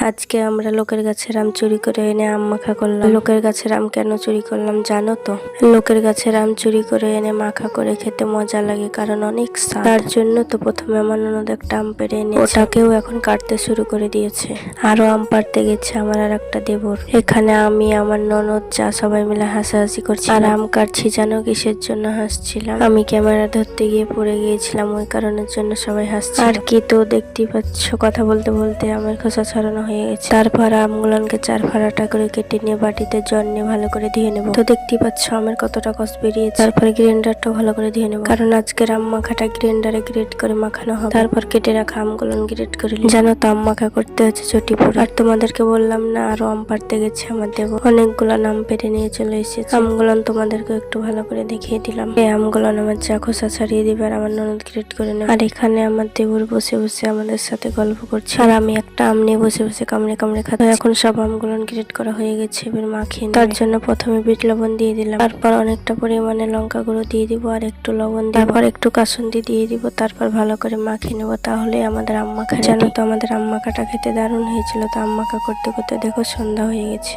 আজকে আমরা লোকের গাছের আম চুরি করে এনে আম মাখা করলাম। লোকের গাছের আম কেন চুরি করলাম জানো তো? লোকের গাছের আম চুরি করে এনে মাখা করে খেতে মজা লাগে, কারণ অনেক স্বাদ। তার জন্য তো প্রথমে আমার ননদ একটা আম পেড়ে এনে ওটাকেও এখন কাটতে শুরু করে দিয়েছে। আরো আম পাড়তে গেছে আমার আর একটা দেবর। এখানে আমি, আমার ননদ, যা সবাই মিলে হাসাহাসি করছি। আর আম কাটছি জানো কিসের জন্য হাসছিলাম? আমি ক্যামেরা ধরতে গিয়ে পড়ে গিয়েছিলাম, ওই কারণের জন্য সবাই হাসছে। আর কি তো দেখতেই পাচ্ছ, কথা বলতে বলতে আমের খোসা ছড়ানো হয়ে গেছে। তারপর আমগুলোকে 4 ফাড়াটা করে কেটে নিয়ে বাটিতে জল নিয়ে ভালো করে ধুয়ে নেবো। তো দেখতেই পাচ্ছ আমের কতটা কষ বেরিয়েছে। তারপরে গ্রাইন্ডারটা ভালো করে ধুয়ে নেবো, কারণ আজকের আম মাখাটা গ্রাইন্ডারে গ্রেট করে মাখানো হবে। তারপর কেটে রাখা আমগুলো গ্রেট করে জানো তো, আম মাখা করতে হচ্ছে চটিপুর। আর তোমাদেরকে বললাম না আরো আম পাড়তে গেছে আমার দেবর, অনেকগুলো আম পেড়ে নিয়ে চলে এসেছে। আমগুলো তোমাদেরকে একটু ভালো করে দেখিয়ে দিলাম। এই আমগুলো আমার যা খোসা ছাড়িয়ে দিবে আর আমার ননদ গ্রেট করে নেবে। আর এখানে আমার দেবর বসে বসে আমাদের সাথে গল্প করছে, আর আমি একটা আম নিয়ে বসে বসে কামড়ে কামড়ে খাচ্ছি। এখন সব আমগুলো গ্রেট করা হয়ে গেছে, এবার মাখিয়ে তার জন্য প্রথমে বিট লবণ দিয়ে দিলাম, তারপর অনেকটা পরিমাণে লঙ্কা গুঁড়ো দিয়ে দিব, আর একটু লবণ দিব, তারপর একটু কাসুন্দি দিয়ে দিব, তারপর ভালো করে মাখিয়ে নেবো। তাহলে আমাদের আম মাখা। জানো তো আমাদের আম মাখাটা খেতে দারুণ হয়েছিল। তো আম মাখা করতে করতে দেখো সন্ধ্যা হয়ে গেছে।